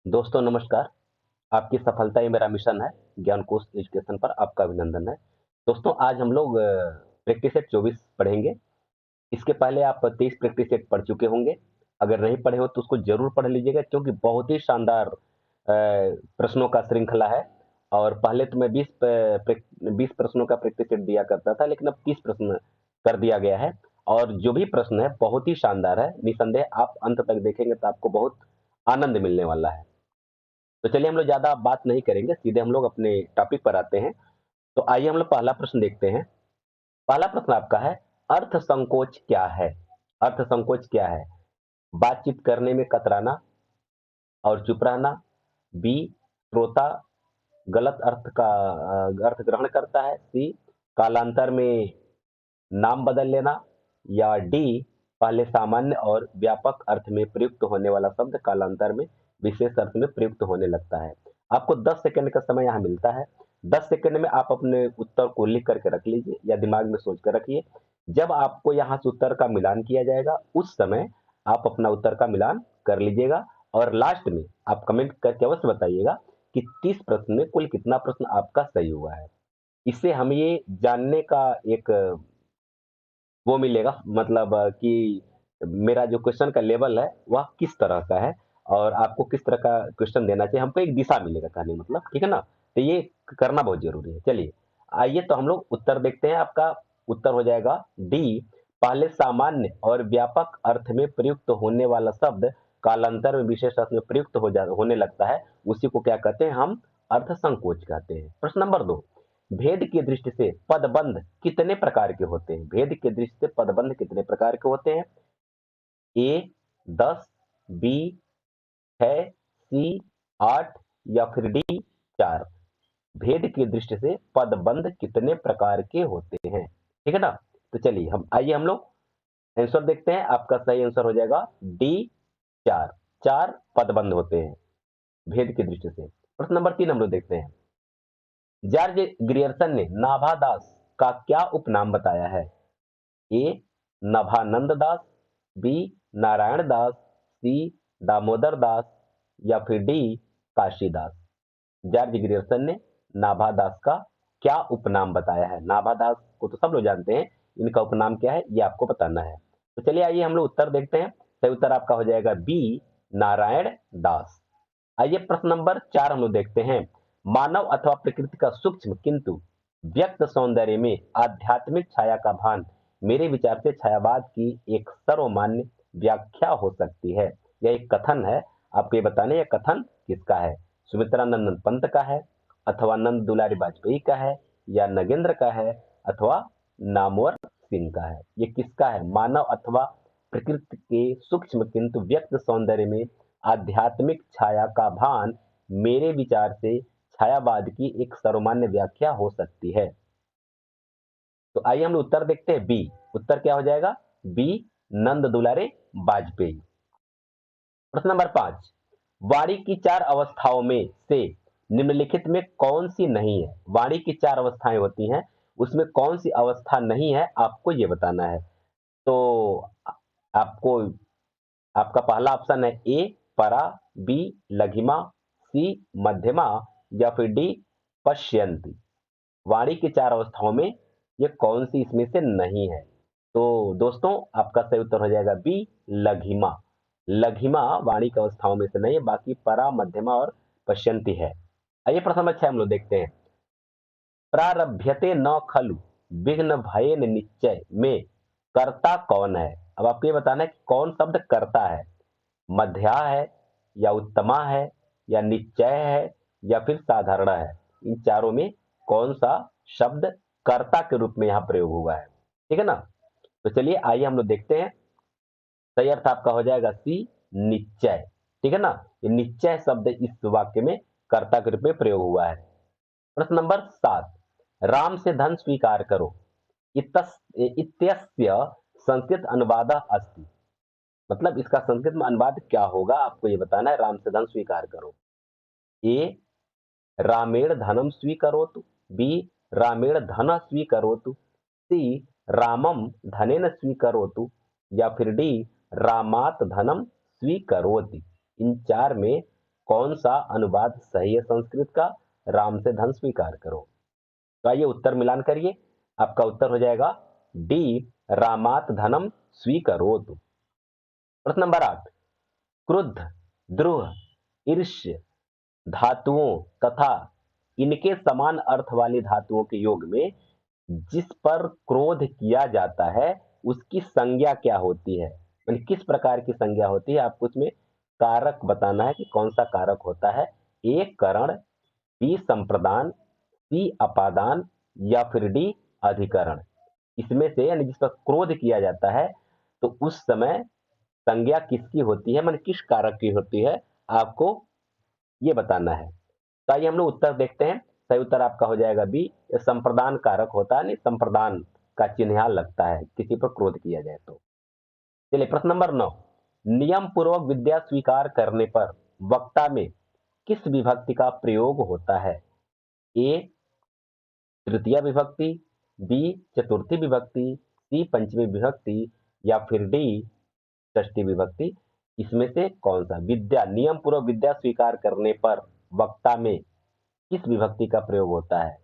दोस्तों नमस्कार। आपकी सफलता ही मेरा मिशन है। ज्ञान कोश एजुकेशन पर आपका अभिनंदन है। दोस्तों आज हम लोग प्रैक्टिस सेट 24 पढ़ेंगे। इसके पहले आप 23 प्रैक्टिस सेट पढ़ चुके होंगे। अगर नहीं पढ़े हो तो उसको जरूर पढ़ लीजिएगा, क्योंकि बहुत ही शानदार प्रश्नों का श्रृंखला है। और पहले तो मैं 20 प्रश्नों का प्रैक्टिस सेट दिया करता था, लेकिन अब 30 प्रश्न कर दिया गया है। और जो भी प्रश्न है बहुत ही शानदार है। निसंदेह आप अंत तक देखेंगे तो आपको बहुत आनंद मिलने वाला है। तो चलिए हम लोग ज्यादा बात नहीं करेंगे, सीधे हम लोग अपने टॉपिक पर आते हैं। तो आइए हम लोग पहला प्रश्न देखते हैं। पहला प्रश्न आपका है, अर्थ संकोच क्या है? अर्थ संकोच क्या है? बातचीत करने में कतराना और चुप रहना। बी, श्रोता गलत अर्थ का अर्थ ग्रहण करता है। सी, कालांतर में नाम बदल लेना। या डी, पहले सामान्य और व्यापक अर्थ में प्रयुक्त होने वाला शब्द कालांतर में विशेष अर्थ में प्रयुक्त होने लगता है। आपको 10 सेकंड का समय यहाँ मिलता है। 10 सेकंड में आप अपने उत्तर को लिख करके रख लीजिए या दिमाग में सोच कर रखिए। जब आपको यहाँ से उत्तर का मिलान किया जाएगा, उस समय आप अपना उत्तर का मिलान कर लीजिएगा। और लास्ट में आप कमेंट करके अवश्य बताइएगा कि 30 प्रश्न में कुल कितना प्रश्न आपका सही हुआ है। इससे हम ये जानने का एक वो मिलेगा, मतलब कि मेरा जो क्वेश्चन का लेवल है वह किस तरह का है और आपको किस तरह का क्वेश्चन देना चाहिए। हमको एक दिशा मिलेगा कहने मतलब, ठीक है ना? तो ये करना बहुत जरूरी है। चलिए आइए तो हम लोग उत्तर देखते हैं। आपका उत्तर हो जाएगा डी, पहले सामान्य और व्यापक अर्थ में प्रयुक्त होने वाला शब्द कालांतर में विशेष अर्थ में प्रयुक्त होने लगता है, उसी को क्या कहते हैं? हम अर्थ संकोच कहते हैं। प्रश्न नंबर 2, भेद की दृष्टि से पदबंध कितने प्रकार के होते हैं? भेद की दृष्टि से पदबंध कितने प्रकार के होते हैं? ए 10, बी 6, सी 8 या फिर डी 4। भेद की दृष्टि से पदबंध कितने प्रकार के होते हैं? ठीक है ना? तो चलिए हम लोग आंसर देखते हैं। आपका सही आंसर हो जाएगा डी 4। 4 पदबंध होते हैं भेद की दृष्टि से। प्रश्न नंबर 3 हम लोग देखते हैं। जॉर्ज ग्रियर्सन ने नाभा दास का क्या उपनाम बताया है? ए नभानंद दास, बी नारायण दास, सी दामोदर दास या फिर डी काशीदास। जॉर्ज ग्रियर्सन ने नाभा दास का क्या उपनाम बताया है? नाभा दास को तो सब लोग जानते हैं, इनका उपनाम क्या है ये आपको बताना है। तो चलिए आइए हम लोग उत्तर देखते हैं। सही उत्तर आपका हो जाएगा बी, नारायण दास। आइए प्रश्न नंबर 4 हम लोग देखते हैं। मानव अथवा प्रकृति का सूक्ष्म किंतु व्यक्त सौंदर्य में आध्यात्मिक छाया का भान मेरे विचार से छायावाद की एक सर्वमान्य व्याख्या हो सकती है। यह एक कथन है। आपको ये बताना है यह कथन किसका है? सुमित्रा नंदन पंत का है, अथवा नंद दुलारी वाजपेयी का है, या नगेंद्र का है, अथवा नामवर सिंह का है? ये किसका है? मानव अथवा प्रकृति के सूक्ष्म किंतु व्यक्त सौंदर्य में आध्यात्मिक छाया का भान मेरे विचार से छायावाद की एक सर्वमान्य व्याख्या हो सकती है। तो आइए हम उत्तर देखते हैं। बी उत्तर क्या हो जाएगा? बी नंद दुलारे वाजपेयी। प्रश्न नंबर 5, वाणी की 4 अवस्थाओं में से निम्नलिखित में कौन सी नहीं है? वाणी की 4 अवस्थाएं होती हैं, उसमें कौन सी अवस्था नहीं है आपको ये बताना है। तो आपको आपका पहला ऑप्शन है ए परा, बी लघिमा, सी मध्यमा या फिर डी पश्यंती। वाणी की 4 अवस्थाओं में ये कौन सी इसमें से नहीं है? तो दोस्तों आपका सही उत्तर हो जाएगा बी लघिमा। लघिमा वाणी की अवस्थाओं में से नहीं है, बाकी परा मध्यमा और पश्यंती है। आइए प्रश्न नंबर 6 हम लोग देखते हैं। प्रारभ्यते न खलु विघ्न भयेन निश्चय में कर्ता कौन है? अब आपको ये बताना है कि कौन शब्द कर्ता है। मध्या है, या उत्तमा है, या निश्चय है, या फिर साधारण है। इन चारों में कौन सा शब्द कर्ता के रूप में यहां प्रयोग हुआ है? ठीक है ना? तो चलिए आइए हम लोग देखते हैं। सही अर्थ आपका हो जाएगा सी निश्चय। ठीक है ना? ये निश्चय शब्द इस वाक्य में कर्ता के रूप में प्रयोग हुआ है। प्रश्न नंबर 7, राम से धन स्वीकार करो इत्यस्य संस्कृत अनुवाद अस्ति। मतलब इसका संस्कृत में अनुवाद क्या होगा आपको ये बताना है। राम से धन स्वीकार करो। ए रामेण धनम स्वीकरोतु, बी रामेण धन स्वीकरोतु, सी रामम धनेन स्वीकरोतु या फिर डी रामात धनम स्वीकरोति। इन चार में कौन सा अनुवाद सही है संस्कृत का? राम से धन स्वीकार करो। तो आइए उत्तर मिलान करिए। आपका उत्तर हो जाएगा डी, रामात धनम स्वीकरोतु। प्रश्न नंबर 8, क्रुद्ध, द्रुह, ईर्ष्य धातुओं तथा इनके समान अर्थ वाली धातुओं के योग में जिस पर क्रोध किया जाता है उसकी संज्ञा क्या होती है? यानी किस प्रकार की संज्ञा होती है? आपको इसमें कारक बताना है कि कौन सा कारक होता है। ए करण, बी संप्रदान, सी अपादान या फिर डी अधिकरण। इसमें से यानी जिस पर क्रोध किया जाता है तो उस समय संज्ञा किसकी होती है, माने किस कारक की होती है, आपको ये बताना है। तो आइए हम लोग उत्तर देखते हैं। सही उत्तर आपका हो जाएगा बी, संप्रदान कारक होता है, नहीं संप्रदान का चिन्ह लगता है किसी पर क्रोध किया जाए तो। चलिए प्रश्न नंबर 9, नियम पूर्वक विद्या स्वीकार करने पर वक्ता में किस विभक्ति का प्रयोग होता है? ए तृतीय विभक्ति, बी चतुर्थी विभक्ति, सी पंचमी विभक्ति या फिर डी षष्ठी विभक्ति। इसमें से कौन सा? विद्या, नियम पूर्वक विद्या स्वीकार करने पर वक्ता में किस विभक्ति का प्रयोग होता है?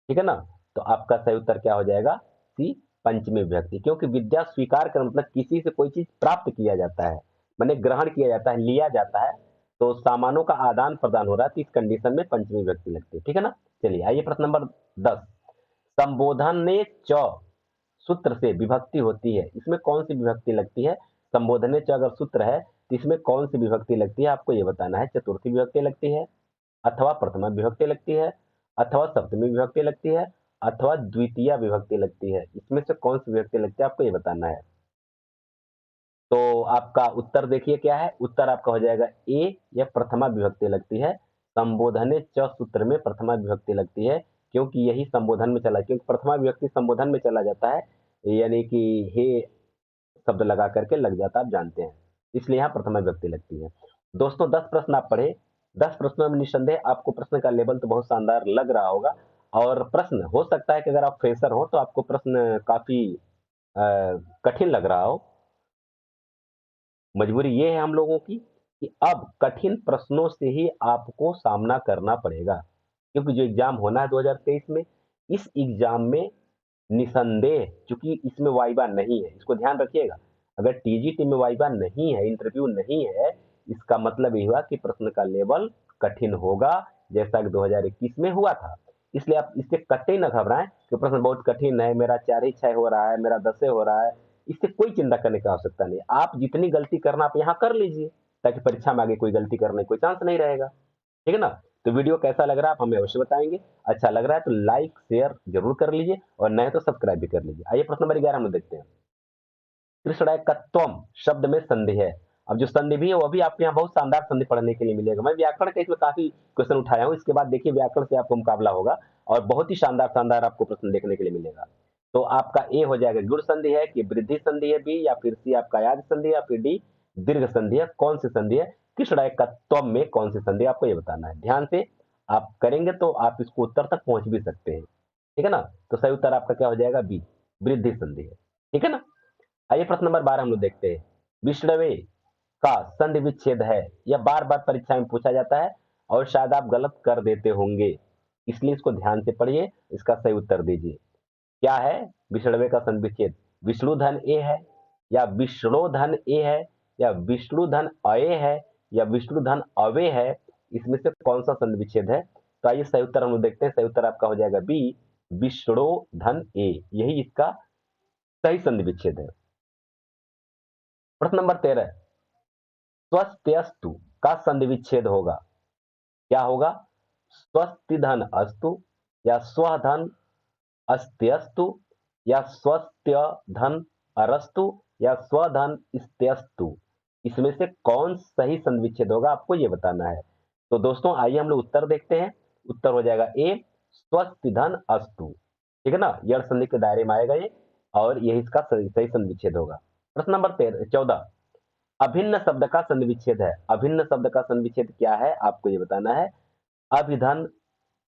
ठीक है ना। तो आपका सही उत्तर क्या हो जाएगा? सी पंचमी विभक्ति। क्योंकि विद्या स्वीकार कर मतलब किसी से कोई चीज प्राप्त किया जाता है, माने ग्रहण किया जाता है, लिया जाता है, तो सामानों का आदान प्रदान हो रहा है, तो इस कंडीशन में पंचमी विभक्ति लगती है। ठीक है ना। चलिए आइए प्रश्न नंबर 10, संबोधन ने च सूत्र से विभक्ति होती है, इसमें कौन सी विभक्ति लगती है? संबोधन च अगर सूत्र है तो इसमें कौन सी विभक्ति लगती है, आपको ये बताना है। चतुर्थी विभक्ति लगती है, अथवा प्रथमा विभक्ति लगती है, अथवा सप्तमी विभक्ति लगती है, अथवा द्वितीय विभक्ति लगती है। इसमें से कौन सी विभक्ति लगती है, आपको ये बताना है। तो आपका उत्तर देखिए क्या है। उत्तर आपका हो जाएगा ए, या प्रथमा विभक्ति लगती है। संबोधने च सूत्र में प्रथमा विभक्ति लगती है, क्योंकि यही संबोधन में चला, क्योंकि प्रथमा विभक्ति संबोधन में चला जाता है, यानी कि हे शब्द लगा करके लग जाता, आप जानते हैं, इसलिए यहाँ प्रथमा विभक्ति लगती है। दोस्तों 10 प्रश्न आप पढ़े। 10 प्रश्नों में निस्संदेह आपको प्रश्न का लेवल तो बहुत शानदार लग रहा होगा, और प्रश्न हो सकता है कि अगर आप फ्रेशर हो तो आपको प्रश्न काफी कठिन लग रहा हो। मजबूरी ये है हम लोगों की कि अब कठिन प्रश्नों से ही आपको सामना करना पड़ेगा, क्योंकि जो एग्जाम होना है 2023 में, इस एग्जाम में निसंदेह, चूंकि इसमें वाइवा नहीं है, इसको ध्यान रखिएगा। अगर टीजीटी में वाइवा नहीं है, इंटरव्यू नहीं है, इसका मतलब ये हुआ कि प्रश्न का लेवल कठिन होगा, जैसा कि 2021 में हुआ था। इसलिए आप इससे कतई न घबराएं कि प्रश्न बहुत कठिन है, मेरा 4 ही 6 हो रहा है, मेरा 10 हो रहा है। इससे कोई चिंता करने की आवश्यकता नहीं। आप जितनी गलती करना आप यहाँ कर लीजिए, ताकि परीक्षा में आगे कोई गलती करने कोई चांस नहीं रहेगा। ठीक है ना। तो वीडियो कैसा लग रहा है आप हमें अवश्य बताएंगे। अच्छा लग रहा है तो लाइक शेयर जरूर कर लीजिए, और नए तो सब्सक्राइब भी कर लीजिए। आइए प्रश्न नंबर 11 हम लोग देखते हैं। कृष्णायकत्वम शब्द में संधि है। अब जो संधि भी है वो भी आपको यहाँ बहुत शानदार संधि पढ़ने के लिए मिलेगा। मैं व्याकरण के इसमें काफी क्वेश्चन उठाया हूँ, इसके बाद देखिए व्याकरण से आपको मुकाबला होगा, और बहुत ही शानदार शानदार आपको प्रश्न देखने के लिए मिलेगा। तो आपका ए हो जाएगा गुण संधि है कि वृद्धि संधि है, बी, या फिर सी आपका याद संधि है, या फिर डी दीर्घ संधि है। कौन सी संधि है? कृष्णायकत्वम में कौन सी संधि, आपको ये बताना है। ध्यान से आप करेंगे तो आप इसको उत्तर तक पहुंच भी सकते हैं। ठीक है ना। तो सही उत्तर आपका क्या हो जाएगा? बी, वृद्धि संधि है। ठीक है ना। आइए प्रश्न नंबर 12 हम लोग देखते हैं। विष्णवे का संधि विच्छेद है, यह बार बार परीक्षा में पूछा जाता है और शायद आप गलत कर देते होंगे, इसलिए इसको ध्यान से पढ़िए, इसका सही उत्तर दीजिए। क्या है विष्णवे का संधि विच्छेद? विष्णु धन ए है, या विष्णु धन ए है, या विष्णु धन अये है, या विष्णु धन अवे है। इसमें से कौन सा संधि विच्छेद है? तो आइए सही उत्तर हम लोग देखते हैं। सही उत्तर आपका हो जाएगा बी, विष्णु धन ए, यही इसका सही संधि विच्छेद है। प्रश्न नंबर 13, स्वस्त्यस्तु का संधि विच्छेद होगा। क्या होगा? स्वस्ति धन अस्तु, या स्वधन अस्त्यस्तु, या स्वस्त्य धन अरस्तु, या स्वधन इस्त्यस्तु। इसमें से कौन सही संधि विच्छेद होगा, आपको यह बताना है। तो दोस्तों आइए हम लोग उत्तर देखते हैं। उत्तर हो जाएगा ए, स्वस्ति धन अस्तु। ठीक है ना, यह संधि के दायरे में आएगा ये, और यही इसका सही संधि विच्छेद होगा। प्रश्न नंबर 14, अभिन्न शब्द का संधि विच्छेद है। अभिन्न शब्द का संधि विच्छेद क्या है, आपको ये बताना है। अभिधन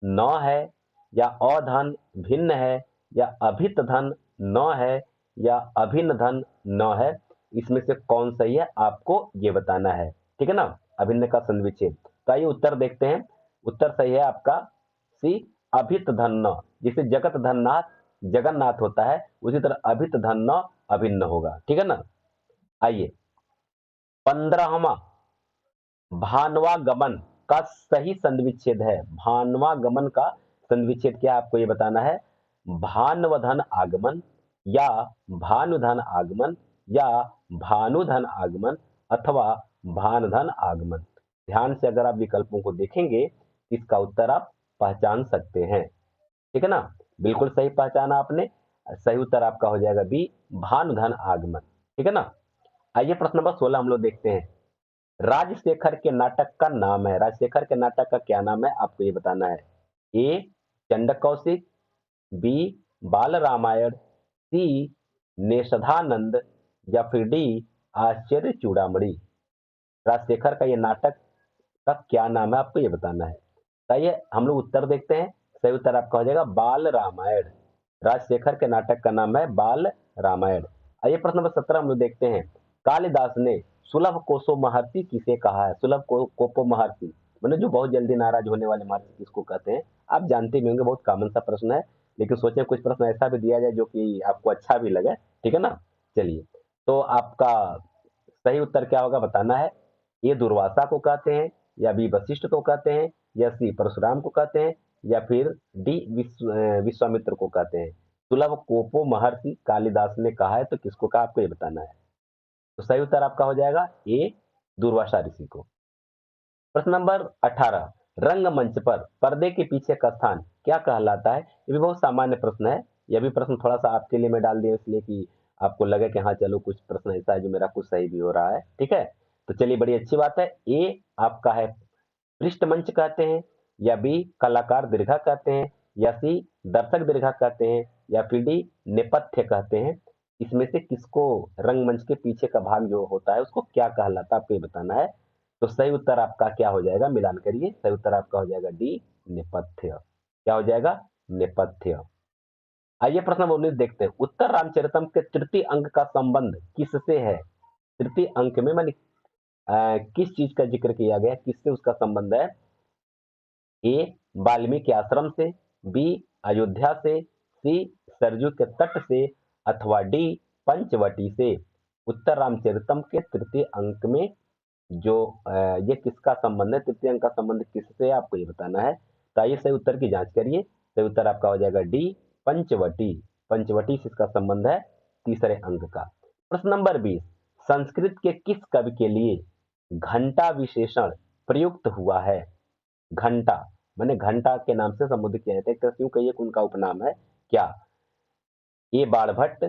न है, या अधन भिन्न है, या अभित धन न है, या अभिन्न धन न है। इसमें से कौन सही है, आपको ये बताना है। ठीक है ना। अभिन्न का संधि विच्छेद, तो आइए उत्तर देखते हैं। उत्तर सही है आपका सी, अभित धन्न। जिसे जगत धननाथ जगन्नाथ होता है, उसी तरह अभित धन्न अभिन्न होगा, ठीक है ना। आइए 15वां भानवागमन का सही संधिविच्छेद है। भानवागमन का संधिविच्छेद क्या है आपको ये बताना है। भानवधन आगमन, या भानुधन आगमन, या भानुधन आगमन, अथवा भानधन आगमन। ध्यान से अगर आप विकल्पों को देखेंगे, इसका उत्तर आप पहचान सकते हैं, ठीक है ना। बिल्कुल सही पहचाना आपने। सही उत्तर आपका हो जाएगा बी, भानुधन आगमन, ठीक है ना। आइए प्रश्न नंबर 16 हम लोग देखते हैं। राजशेखर के नाटक का नाम है। राजशेखर के नाटक का क्या नाम है आपको ये बताना है। ए चंड कौशिक, बी बाल रामायण, सी नेषधानंद, या फिर डी आश्चर्य चूड़ामणि। राजशेखर का ये नाटक का क्या नाम है आपको ये बताना है। आइए हम लोग उत्तर देखते हैं। सही उत्तर आपका हो जाएगा बाल रामायण। राजशेखर के नाटक का नाम है बाल रामायण। आइए प्रश्न नंबर 17 हम लोग देखते हैं। कालिदास ने सुलभ कोसो महर्षि किसे कहा है। सुलभ कोपो महर्षि मतलब जो बहुत जल्दी नाराज होने वाले महर्षि किसको कहते हैं। आप जानते भी होंगे, बहुत कॉमन सा प्रश्न है, लेकिन सोचे कुछ प्रश्न ऐसा भी दिया जाए जो कि आपको अच्छा भी लगे, ठीक है ना। चलिए, तो आपका सही उत्तर क्या होगा बताना है। ये दुर्वासा को कहते हैं, या बी वशिष्ठ को कहते हैं, या सी परशुराम को कहते हैं, या फिर डी विश्वामित्र को कहते हैं। सुलभ कोपो महर्षि कालिदास ने कहा है, तो किसको कहा आपको ये बताना है। तो सही उत्तर आपका हो जाएगा ए, दुर्वासा ऋषि को। प्रश्न नंबर 18, रंगमंच पर पर्दे के पीछे का स्थान क्या कहलाता है। ये भी बहुत सामान्य प्रश्न है। यह भी प्रश्न थोड़ा सा आपके लिए मैं डाल दिया इसलिए कि आपको लगे कि हाँ चलो कुछ प्रश्न ऐसा है जो मेरा कुछ सही भी हो रहा है, ठीक है। तो चलिए, बड़ी अच्छी बात है। ए आपका है पृष्ठ मंच कहते हैं, या बी कलाकार दीर्घा कहते हैं, या सी दर्शक दीर्घा कहते हैं, या फिर डी नेपथ्य कहते हैं। इसमें से किसको रंगमंच के पीछे का भाग जो होता है उसको क्या कहलाता है आपको ये बताना है। तो सही उत्तर आपका क्या हो जाएगा, मिलान करिए। सही उत्तर आपका हो जाएगा डी, नेपथ्य। क्या हो जाएगा, नेपथ्य। आइए प्रश्न नंबर 19 देखते हैं। उत्तर रामचरितम के तृतीय अंक का संबंध किससे है। तृतीय अंक में मैंने किस चीज का जिक्र किया गया, किससे उसका संबंध है। ए वाल्मीकि आश्रम से, बी अयोध्या से, सी सरयू के तट से, अथवा डी पंचवटी से। उत्तर रामचरितम के तृतीय अंक में जो ये किसका संबंध है, तृतीय अंक का संबंध किससे है आपको ये बताना है। तो आइए सही उत्तर की जांच करिए। सही उत्तर आपका हो जाएगा डी, पंचवटी। पंचवटी से इसका संबंध है तीसरे अंक का। प्रश्न नंबर 20, संस्कृत के किस कवि के लिए घंटा विशेषण प्रयुक्त हुआ है। घंटा मैंने घंटा के नाम से संबोधित किया जाता है, एक तरह से यूं कहिए कि उनका उपनाम है। क्या ए बाणभट्ट,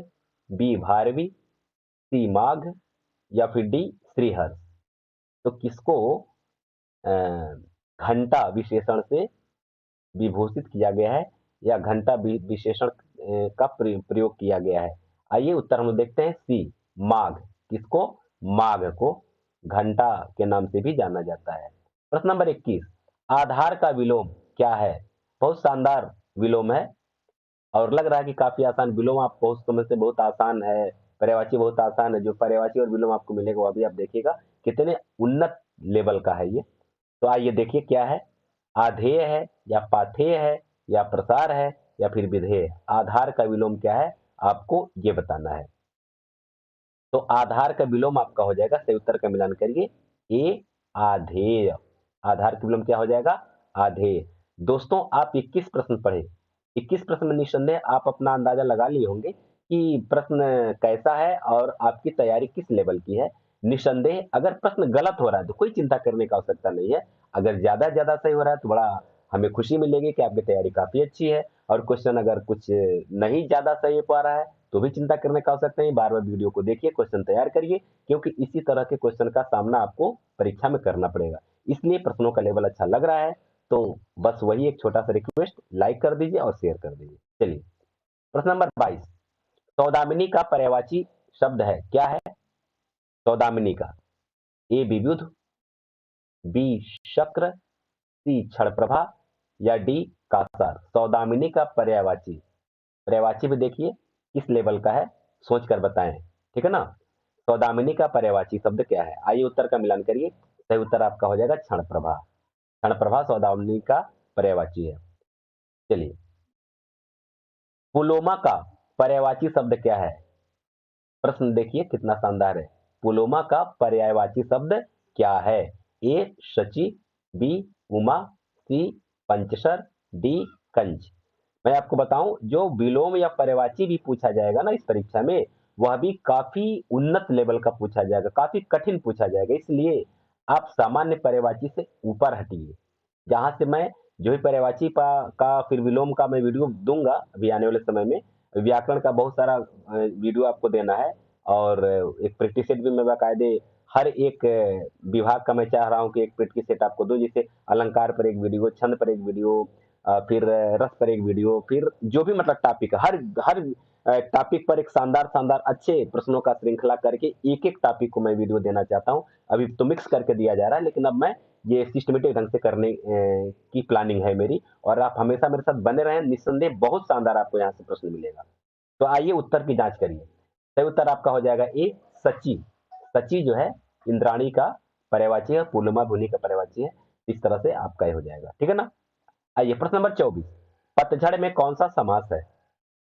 बी भारवी, सी माघ, या फिर डी श्रीहर्ष। तो किसको घंटा विशेषण से विभूषित किया गया है, या घंटा विशेषण का प्रयोग किया गया है। आइए उत्तर हम लोग देखते हैं सी, माघ। किसको, माघ को घंटा के नाम से भी जाना जाता है। प्रश्न नंबर 21, आधार का विलोम क्या है। बहुत शानदार विलोम है, और लग रहा है कि काफी आसान विलोम। आप बहुत समझ से बहुत आसान है, पर्यायवाची बहुत आसान है। जो पर्यायवाची और विलोम आपको मिलेगा वो भी आप देखिएगा कितने उन्नत लेवल का है ये। तो आइए देखिए क्या है। आधेय है, या पाथेय है, या प्रसार है, या फिर विधेय। आधार का विलोम क्या है आपको ये बताना है। तो आधार का विलोम आपका हो जाएगा, सही उत्तर का मिलान करिए, ए आधेय। आधार का विलोम क्या हो जाएगा, आधेय। दोस्तों आप 21 प्रश्न पढ़े। 21 प्रश्न में निस्संदेह आप अपना अंदाजा लगा लिए होंगे कि प्रश्न कैसा है और आपकी तैयारी किस लेवल की है। निस्संदेह अगर प्रश्न गलत हो रहा है तो कोई चिंता करने की आवश्यकता नहीं है। अगर ज्यादा सही हो रहा है तो बड़ा हमें खुशी मिलेगी कि आपकी तैयारी काफी अच्छी है। और क्वेश्चन अगर कुछ नहीं ज्यादा सही हो पा रहा है तो भी चिंता करने का आवश्यकता नहीं। बार बार वीडियो को देखिए, क्वेश्चन तैयार करिए, क्योंकि इसी तरह के क्वेश्चन का सामना आपको परीक्षा में करना पड़ेगा। इसलिए प्रश्नों का लेवल अच्छा लग रहा है तो बस वही एक छोटा सा रिक्वेस्ट, लाइक कर दीजिए और शेयर कर दीजिए। चलिए प्रश्न नंबर 22, सौदामिनी का पर्यायवाची शब्द है क्या है। सौदामिनी का, ए विविध, बी शक्र, सी क्षण प्रभा, या डी कासार। सौदामिनी का पर्यायवाची, पर्यायवाची भी देखिए किस लेवल का है, सोच कर बताएं, ठीक है ना। सौदामिनी का पर्यायवाची शब्द क्या है, आइए उत्तर का मिलान करिए। सही उत्तर आपका हो जाएगा क्षण प्रभा। क्षणप्रभा शब्दावली का पर्यायवाची है। चलिए, पुलोमा का पर्यायवाची शब्द क्या है? प्रश्न देखिए कितना शानदार है। पुलोमा का पर्यायवाची शब्द क्या है? ए शची, बी उमा, सी पंचशर, डी कंज। मैं आपको बताऊं, जो विलोम या पर्यायवाची भी पूछा जाएगा ना इस परीक्षा में, वह भी काफी उन्नत लेवल का पूछा जाएगा, काफी कठिन पूछा जाएगा। इसलिए आप सामान्य पर्यायवाची से ऊपर हटिए। जहां से मैं जो भी पर्यायवाची का फिर विलोम का मैं वीडियो दूंगा अभी आने वाले समय में। व्याकरण का बहुत सारा वीडियो आपको देना है, और एक प्रैक्टिस सेट भी मैं बाकायदे हर एक विभाग का मैं चाह रहा हूं कि एक प्रैक्टिस सेट आपको दूं, जैसे अलंकार पर एक वीडियो, छंद पर एक वीडियो, फिर रस पर एक वीडियो, फिर जो भी मतलब टॉपिक है, हर हर टॉपिक पर एक शानदार शानदार अच्छे प्रश्नों का श्रृंखला करके एक एक टॉपिक को मैं वीडियो देना चाहता हूं। अभी तो मिक्स करके दिया जा रहा है, लेकिन अब मैं ये सिस्टमेटिक ढंग से करने की प्लानिंग है मेरी। और आप हमेशा मेरे साथ बने रहें, निस्संदेह बहुत शानदार आपको यहाँ से प्रश्न मिलेगा। तो आइए उत्तर की जांच करिए। सही उत्तर आपका हो जाएगा ए सची। सची जो है इंद्राणी का पर्यायवाची है, पुलमा भुनी का पर्यायवाची है। इस तरह से आपका ये हो जाएगा, ठीक है ना। आइए प्रश्न नंबर 24, पतझड़ में कौन सा समास है?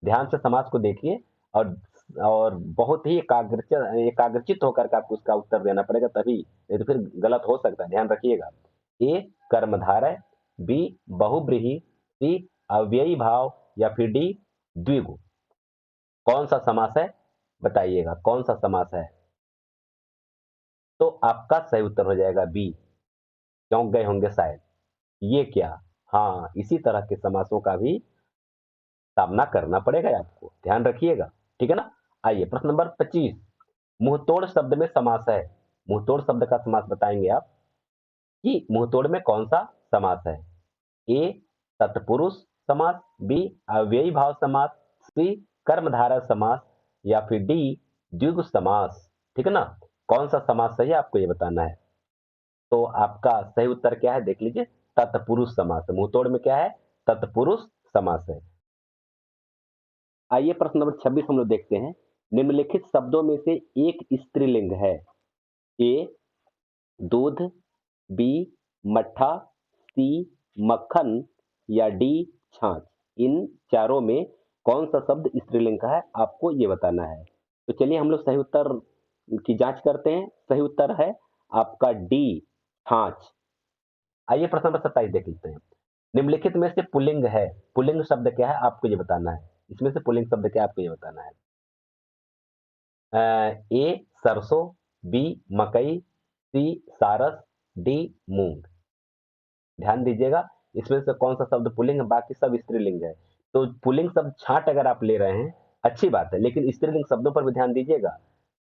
ध्यान से समास को देखिए, और बहुत ही एकाग्रचित होकर के आपको उसका उत्तर देना पड़ेगा, तभी, नहीं तो फिर गलत हो सकता है, ध्यान रखिएगा। ए कर्मधारय, बी बहुब्रीहि, सी अव्ययी भाव, या फिर डी द्विगु। कौन सा समास है? बताइएगा कौन सा समास है। तो आपका सही उत्तर हो जाएगा बी। चौंक गए होंगे शायद, ये क्या? हाँ, इसी तरह के समासों का भी सामना करना पड़ेगा आपको, ध्यान रखिएगा, ठीक है ना। आइए प्रश्न नंबर 25, मुंहतोड़ शब्द में समास है। मुंहतोड़ शब्द का समास बताएंगे आप कि मुंहतोड़ में कौन सा समास है। ए तत्पुरुष समास, बी अव्ययी भाव समास, सी कर्मधारय समास, या फिर डी द्विगु समास। ठीक है ना। कौन सा समास सही है आपको ये बताना है। तो आपका सही उत्तर क्या है देख लीजिए, तत्पुरुष समास है। मुंहतोड़ में क्या है? तत्पुरुष समास है। आइए प्रश्न नंबर 26 हम लोग देखते हैं। निम्नलिखित शब्दों में से एक स्त्रीलिंग है। ए दूध, बी मट्ठा, सी मक्खन, या डी छाछ। इन चारों में कौन सा शब्द स्त्रीलिंग का है आपको ये बताना है। तो चलिए हम लोग सही उत्तर की जांच करते हैं। सही उत्तर है आपका डी छाछ। आइए प्रश्न नंबर 27 देख लेते हैं। निम्नलिखित में से पुल्लिंग है। पुल्लिंग शब्द क्या है आपको ये बताना है। इसमें से पुल्लिंग शब्द क्या है आपको ये बताना है। ए सरसों, बी मकई, सी सारस, डी मूंग। ध्यान दीजिएगा, इसमें से कौन सा शब्द पुल्लिंग है, बाकी सब स्त्रीलिंग है। तो पुल्लिंग शब्द छाट अगर आप ले रहे हैं अच्छी बात है, लेकिन स्त्रीलिंग शब्दों पर भी ध्यान दीजिएगा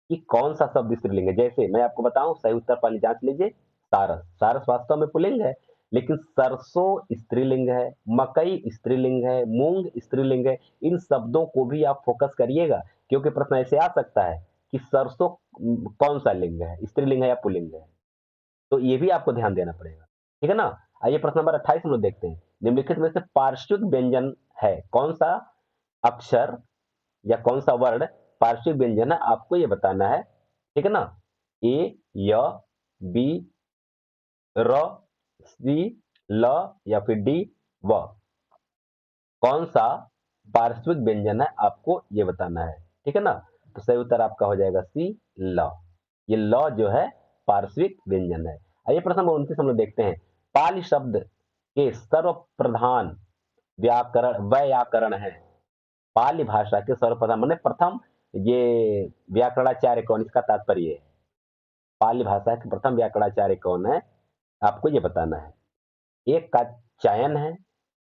कि कौन सा शब्द स्त्रीलिंग है। जैसे मैं आपको बताऊं, सही उत्तर पहले जांच लीजिए। सारस, सारस वास्तव में पुल्लिंग है, लेकिन सरसों स्त्रीलिंग है, मकई स्त्रीलिंग है, मूंग स्त्रीलिंग है। इन शब्दों को भी आप फोकस करिएगा, क्योंकि प्रश्न ऐसे आ सकता है कि सरसों कौन सा लिंग है, स्त्रीलिंग है या पुल्लिंग है। तो ये भी आपको ध्यान देना पड़ेगा, ठीक है ना। आइए प्रश्न नंबर 28 हम लोग देखते हैं। निम्नलिखित में से पार्श्विक व्यंजन है कौन सा अक्षर या कौन सा वर्ड पार्श्विक व्यंजन है आपको ये बताना है, ठीक है ना। ए य, बी र, सी ल, या फिर डी व। कौन सा पार्श्विक व्यंजन है आपको ये बताना है, ठीक है ना। तो सही उत्तर आपका हो जाएगा सी ल। ये ल जो है पार्श्विक व्यंजन है। आइए प्रश्न नंबर 29 हम लोग देखते हैं। पाली शब्द के सर्वप्रधान व्याकरण है। पाली भाषा के सर्वप्रथम मैंने प्रथम ये व्याकरणाचार्य कौन, इसका तात्पर्य है पाली भाषा के प्रथम व्याकरणाचार्य कौन है आपको ये बताना है। एक का चयन है,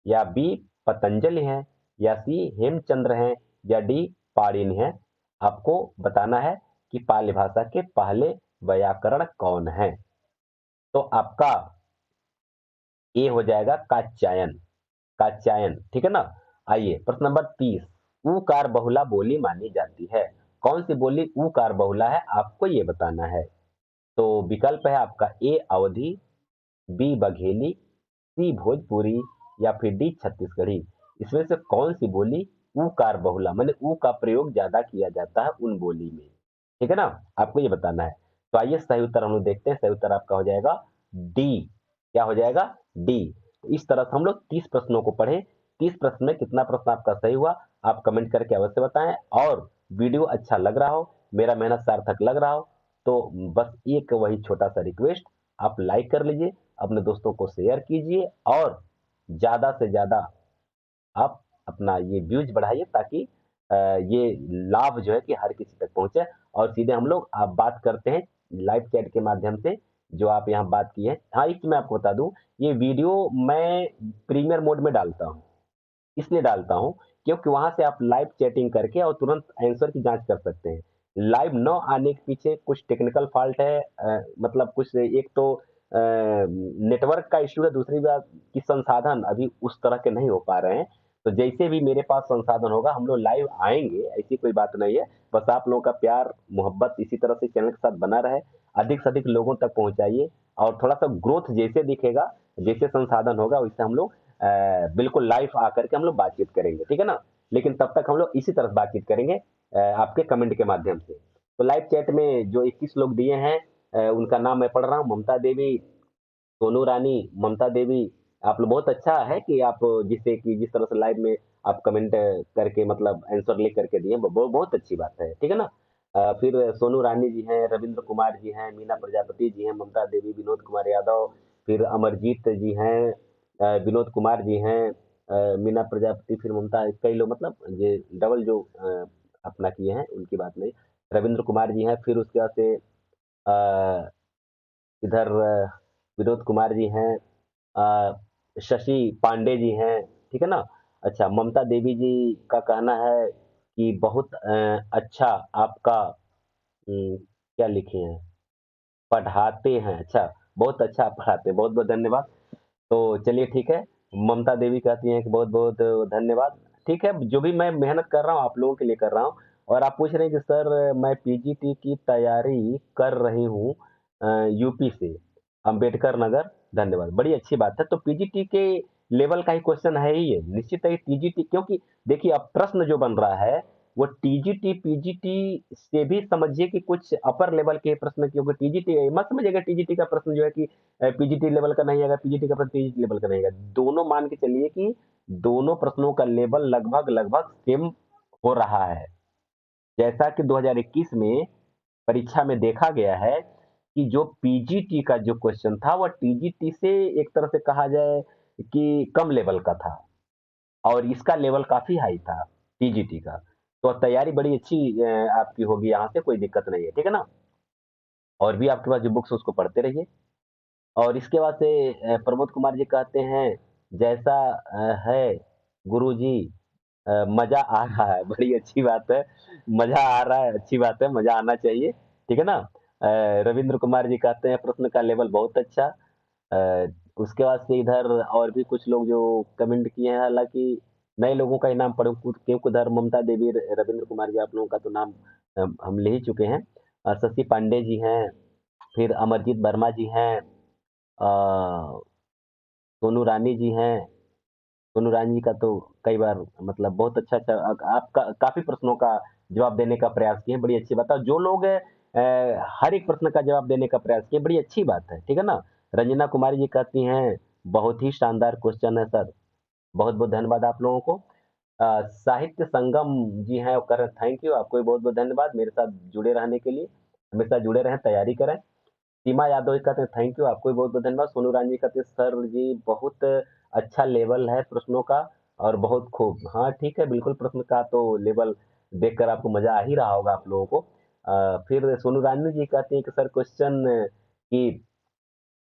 या बी पतंजलि है, या सी हेमचंद्र है, या डी पाणिनि है। आपको बताना है कि पाली भाषा के पहले व्याकरण कौन है। तो आपका ए हो जाएगा कात्यायन। कात्यायन, ठीक है ना। आइए प्रश्न नंबर 30, उकार बहुला बोली मानी जाती है। कौन सी बोली उकार बहुला है आपको ये बताना है। तो विकल्प है आपका ए अवधी, बी बघेली, सी भोजपुरी, या फिर डी छत्तीसगढ़ी। इसमें से कौन सी बोली उकार बहुला माने ऊ का प्रयोग ज्यादा किया जाता है उन बोली में, ठीक है ना। आपको ये बताना है। तो आइए सही उत्तर हम लोग देखते हैं। सही उत्तर आपका हो जाएगा डी क्या हो जाएगा? डी। इस तरह से हम लोग 30 प्रश्नों को पढ़े। 30 प्रश्न में कितना प्रश्न आपका सही हुआ, आप कमेंट करके अवश्य बताएं। और वीडियो अच्छा लग रहा हो, मेरा मेहनत सार्थक लग रहा हो, तो बस एक वही छोटा सा रिक्वेस्ट, आप लाइक कर लीजिए, अपने दोस्तों को शेयर कीजिए और ज्यादा से ज्यादा आप अपना ये व्यूज बढ़ाइए, ताकि ये लाभ जो है कि हर किसी तक पहुंचे। और सीधे हम लोग आप बात करते हैं लाइव चैट के माध्यम से, जो आप यहाँ बात की है। हाँ, एक मैं आपको बता दूं, ये वीडियो मैं प्रीमियर मोड में डालता हूँ। इसलिए डालता हूँ क्योंकि वहां से आप लाइव चैटिंग करके और तुरंत आंसर की जांच कर सकते हैं। लाइव न आने के पीछे कुछ टेक्निकल फॉल्ट है, मतलब कुछ, एक तो नेटवर्क का इश्यू है, दूसरी बात कि संसाधन अभी उस तरह के नहीं हो पा रहे हैं। तो जैसे भी मेरे पास संसाधन होगा हम लोग लाइव आएंगे, ऐसी कोई बात नहीं है। बस आप लोगों का प्यार मोहब्बत इसी तरह से चैनल के साथ बना रहे, अधिक से अधिक लोगों तक पहुंचाइए। और थोड़ा सा ग्रोथ जैसे दिखेगा, जैसे संसाधन होगा, वैसे हम लोग बिल्कुल लाइव आकर के हम लोग बातचीत करेंगे, ठीक है ना। लेकिन तब तक हम लोग इसी तरह बातचीत करेंगे आपके कमेंट के माध्यम से। तो लाइव चैट में जो 21 लोग दिए हैं, उनका नाम मैं पढ़ रहा हूँ। ममता देवी, सोनू रानी, ममता देवी, आप लोग बहुत अच्छा है कि आप जिससे कि जिस तरह से लाइव में आप कमेंट करके मतलब आंसर लिख करके दिए, बहुत अच्छी बात है, ठीक है ना। फिर सोनू रानी जी हैं, रविंद्र कुमार जी हैं, मीना प्रजापति जी हैं, ममता देवी, विनोद कुमार यादव, फिर अमरजीत जी हैं, विनोद कुमार जी हैं, मीना प्रजापति, फिर ममता, कई लोग मतलब ये डबल जो अपना किए हैं उनकी बात नहीं। रविंद्र कुमार जी हैं, फिर उसके बाद से इधर विनोद कुमार जी हैं, शशि पांडे जी हैं, ठीक है ना। अच्छा, ममता देवी जी का कहना है कि बहुत अच्छा आपका, क्या लिखे हैं, पढ़ाते हैं। अच्छा, बहुत अच्छा आप पढ़ाते हैं, बहुत बहुत धन्यवाद। तो चलिए ठीक है, ममता देवी कहती हैं कि बहुत बहुत धन्यवाद। ठीक है, जो भी मैं मेहनत कर रहा हूँ आप लोगों के लिए कर रहा हूँ। और आप पूछ रहे हैं कि सर मैं पीजीटी की तैयारी कर रही हूँ यूपी से, अंबेडकर नगर, धन्यवाद, बड़ी अच्छी बात है। तो पीजीटी के लेवल का ही क्वेश्चन है ही ये, निश्चित है टीजीटी, क्योंकि देखिए अब प्रश्न जो बन रहा है वो टीजीटी पीजीटी से भी समझिए कि कुछ अपर लेवल के प्रश्न, क्योंकि टीजीटी मत समझिएगा टीजीटी का प्रश्न जो है कि पीजीटी लेवल का नहीं आएगा, पीजीटी का प्रश्न पीजीटी लेवल का नहीं आएगा। दोनों मान के चलिए कि दोनों प्रश्नों का लेवल लगभग लगभग सेम हो रहा है। जैसा कि 2021 में परीक्षा में देखा गया है कि जो पीजीटी का जो क्वेश्चन था वह टीजीटी से एक तरह से कहा जाए कि कम लेवल का था, और इसका लेवल काफी हाई था टीजीटी का। तो तैयारी बड़ी अच्छी आपकी होगी, यहाँ से कोई दिक्कत नहीं है, ठीक है ना। और भी आपके पास जो बुक्स उसको पढ़ते रहिए। और इसके बाद से प्रमोद कुमार जी कहते हैं, जैसा है गुरुजी, मजा आ रहा है, बड़ी अच्छी बात है। मजा आ रहा है, अच्छी बात है, मजा आना चाहिए, ठीक है ना। रविंद्र कुमार जी कहते हैं प्रश्न का लेवल बहुत अच्छा। उसके बाद से इधर और भी कुछ लोग जो कमेंट किए हैं, हालांकि नए लोगों का ही नाम पढ़ो क्योंकि उधर ममता देवी, रविंद्र कुमार जी, आप लोगों का तो नाम हम ले ही चुके हैं। शशि पांडे जी हैं, फिर अमरजीत वर्मा जी हैं, सोनू रानी जी हैं। सोनू रानी जी का तो कई बार मतलब बहुत अच्छा अच्छा आपका काफी प्रश्नों का जवाब देने का प्रयास किए, बड़ी अच्छी बात है। जो लोग हर एक प्रश्न का जवाब देने का प्रयास किए, बड़ी अच्छी बात है, ठीक है ना। रंजना कुमारी जी कहती हैं बहुत ही शानदार क्वेश्चन है सर, बहुत बहुत धन्यवाद आप लोगों को। साहित्य संगम जी हैं, वो कर रहे थैंक यू, आपको भी बहुत बहुत धन्यवाद मेरे साथ जुड़े रहने के लिए। हमेशा जुड़े रहें, तैयारी करें। सीमा यादव जी कहते हैं थैंक यू, आपको भी बहुत बहुत धन्यवाद। सोनू रानी जी कहते हैं सर जी बहुत अच्छा लेवल है प्रश्नों का, और बहुत खूब। हाँ ठीक है, बिल्कुल प्रश्न का तो लेवल देखकर आपको मजा आ ही रहा होगा आप लोगों को। फिर सोनू रानी जी कहते हैं कि सर क्वेश्चन की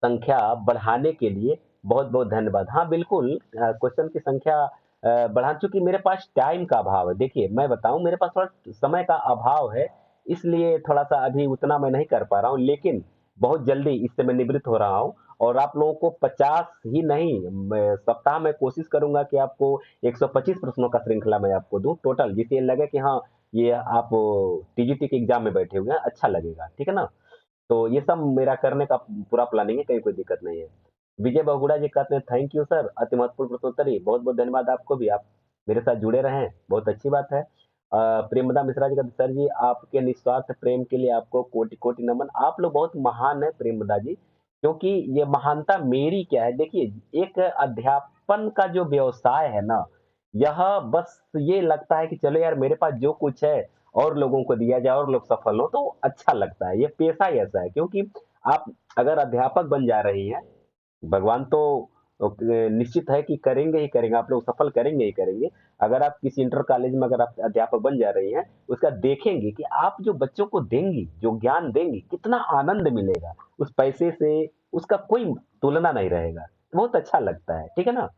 संख्या बढ़ाने के लिए बहुत बहुत धन्यवाद। हाँ बिल्कुल, क्वेश्चन की संख्या बढ़ा, चूंकि मेरे पास टाइम का अभाव है। देखिए मैं बताऊं, मेरे पास थोड़ा समय का अभाव है, इसलिए थोड़ा सा अभी उतना मैं नहीं कर पा रहा हूँ, लेकिन बहुत जल्दी इससे मैं निवृत्त हो रहा हूँ। और आप लोगों को 50 ही नहीं, सप्ताह में कोशिश करूंगा कि आपको 125 प्रश्नों का श्रृंखला मैं आपको दूं टोटल, जिससे ये लगे कि हाँ ये आप टीजीटी के एग्जाम में बैठे हुए हैं, अच्छा लगेगा, ठीक है ना। तो ये सब मेरा करने का पूरा प्लानिंग है, कहीं कोई दिक्कत नहीं है। विजय बहुगुड़ा जी कहते हैं थैंक यू सर, अति महत्वपूर्ण प्रश्नोत्तरी, बहुत बहुत धन्यवाद आपको भी, आप मेरे साथ जुड़े रहें, बहुत अच्छी बात है। प्रेमदा मिश्रा जी कहते हैं सर जी आपके निस्वार्थ प्रेम के लिए आपको कोटि कोटि नमन। आप लोग बहुत महान है प्रेमदा जी, क्योंकि ये महानता मेरी क्या है, देखिए एक अध्यापन का जो व्यवसाय है ना, यह बस ये लगता है कि चलो यार मेरे पास जो कुछ है और लोगों को दिया जाए और लोग सफल हो तो अच्छा लगता है। ये पेशा ही ऐसा है, क्योंकि आप अगर अध्यापक बन जा रही हैं, भगवान तो निश्चित है कि करेंगे ही करेंगे, आप लोग सफल करेंगे ही करेंगे। अगर आप किसी इंटर कॉलेज में अगर आप अध्यापक बन जा रही हैं, उसका देखेंगे कि आप जो बच्चों को देंगी, जो ज्ञान देंगी, कितना आनंद मिलेगा। उस पैसे से उसका कोई तुलना नहीं रहेगा। बहुत अच्छा लगता है, ठीक है ना?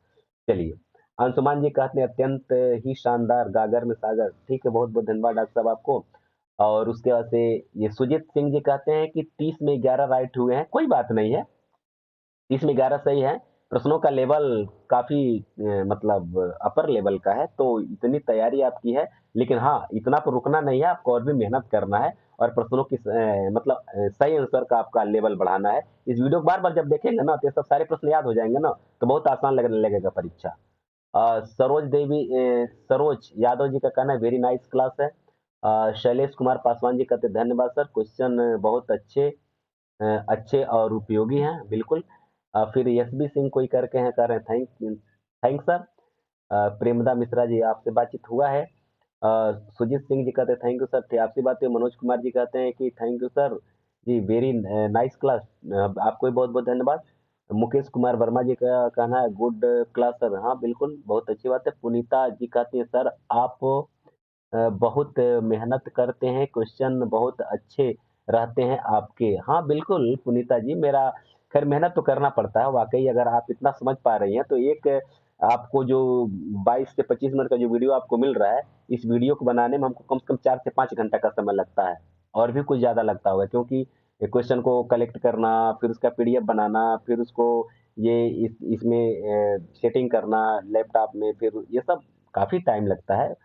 चलिए, अंशुमान जी कहते हैं अत्यंत ही शानदार, गागर में सागर। ठीक है, बहुत बहुत धन्यवाद डॉक्टर साहब आपको। और उसके बाद से ये सुजीत सिंह जी कहते हैं कि 30 में 11 राइट हुए हैं, कोई बात नहीं है, 30 में 11 सही है। प्रश्नों का लेवल काफी मतलब अपर लेवल का है, तो इतनी तैयारी आपकी है। लेकिन हाँ, इतना तो रुकना नहीं है, आपको और भी मेहनत करना है और प्रश्नों की मतलब सही आंसर का आपका लेवल बढ़ाना है। इस वीडियो को बार बार जब देखेंगे ना, तो ये सब सारे प्रश्न याद हो जाएंगे ना, तो बहुत आसान लगने लगेगा परीक्षा। सरोज यादव जी का कहना है वेरी नाइस क्लास है। शैलेश कुमार पासवान जी कहते हैं धन्यवाद सर, क्वेश्चन बहुत अच्छे और उपयोगी हैं, बिल्कुल। फिर एसबी सिंह कोई करके हैं, कह रहे हैं थैंक सर। प्रेमदा मिश्रा जी आपसे बातचीत हुआ है। सुजीत सिंह जी कहते हैं थैंक यू सर, थे आपसे बात हुई। मनोज कुमार जी कहते हैं कि थैंक यू सर जी, वेरी नाइस क्लास। आपको भी बहुत बहुत धन्यवाद। मुकेश कुमार वर्मा जी का कहना है गुड क्लास सर, हाँ बिल्कुल, बहुत अच्छी बात है। पुनीता जी कहती है सर आप बहुत मेहनत करते हैं, क्वेश्चन बहुत अच्छे रहते हैं आपके। हाँ बिल्कुल पुनीता जी, मेरा खैर मेहनत तो करना पड़ता है वाकई। अगर आप इतना समझ पा रही हैं तो एक आपको जो 22 से 25 मिनट का जो वीडियो आपको मिल रहा है, इस वीडियो को बनाने में हमको कम से कम 4 से 5 घंटा का समय लगता है, और भी कुछ ज़्यादा लगता होगा, क्योंकि क्वेश्चन को कलेक्ट करना, फिर उसका पीडीएफ बनाना, फिर उसको ये इसमें सेटिंग करना लैपटॉप में, फिर ये सब काफ़ी टाइम लगता है।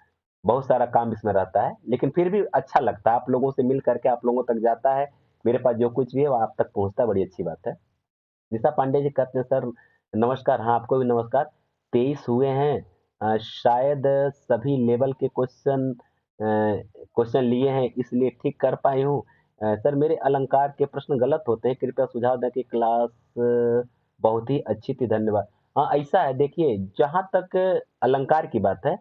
बहुत सारा काम इसमें रहता है, लेकिन फिर भी अच्छा लगता है, आप लोगों से मिल करके आप लोगों तक जाता है। मेरे पास जो कुछ भी है वो आप तक पहुँचता है, बड़ी अच्छी बात है। निशा पांडे जी कहते हैं सर नमस्कार, हाँ आपको भी नमस्कार। 23 हुए हैं, शायद सभी लेवल के क्वेश्चन लिए हैं इसलिए ठीक कर पाई हूँ। सर मेरे अलंकार के प्रश्न गलत होते हैं, कृपया सुझाव दें कि क्लास बहुत ही अच्छी थी, धन्यवाद। हाँ ऐसा है, देखिए जहाँ तक अलंकार की बात है,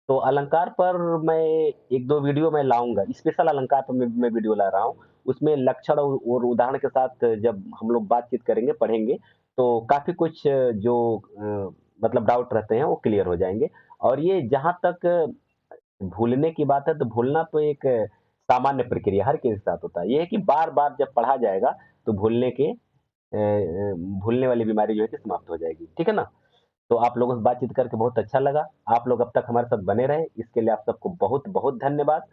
तो अलंकार पर मैं एक दो वीडियो मैं लाऊंगा, स्पेशल अलंकार पर मैं वीडियो ला रहा हूँ। उसमें लक्षण और उदाहरण के साथ जब हम लोग बातचीत करेंगे, पढ़ेंगे, तो काफ़ी कुछ जो मतलब डाउट रहते हैं वो क्लियर हो जाएँगे। और ये जहाँ तक भूलने की बात है, तो भूलना तो एक सामान्य प्रक्रिया हर किसी के साथ होता है। ये है कि बार-बार जब पढ़ा जाएगा तो भूलने वाली बीमारी जो है कि समाप्त हो जाएगी। ठीक है ना? तो आप लोगों से बातचीत करके बहुत अच्छा लगा। आप लोग अब तक हमारे साथ बने रहे, इसके लिए आप सबको बहुत-बहुत धन्यवाद।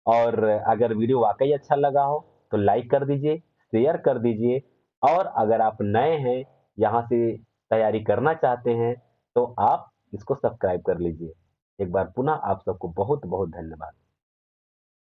और अगर वीडियो वाक़ई अच्छा लगा हो, तो लाइक कर दीजिए, शेयर कर दीजिए, और अगर आप नए हैं, यहाँ से तैयारी करना चाहते हैं, तो आप इसको सब्सक्राइब कर लीजिए। एक बार पुनः आप सबको बहुत-बहुत धन्यवाद।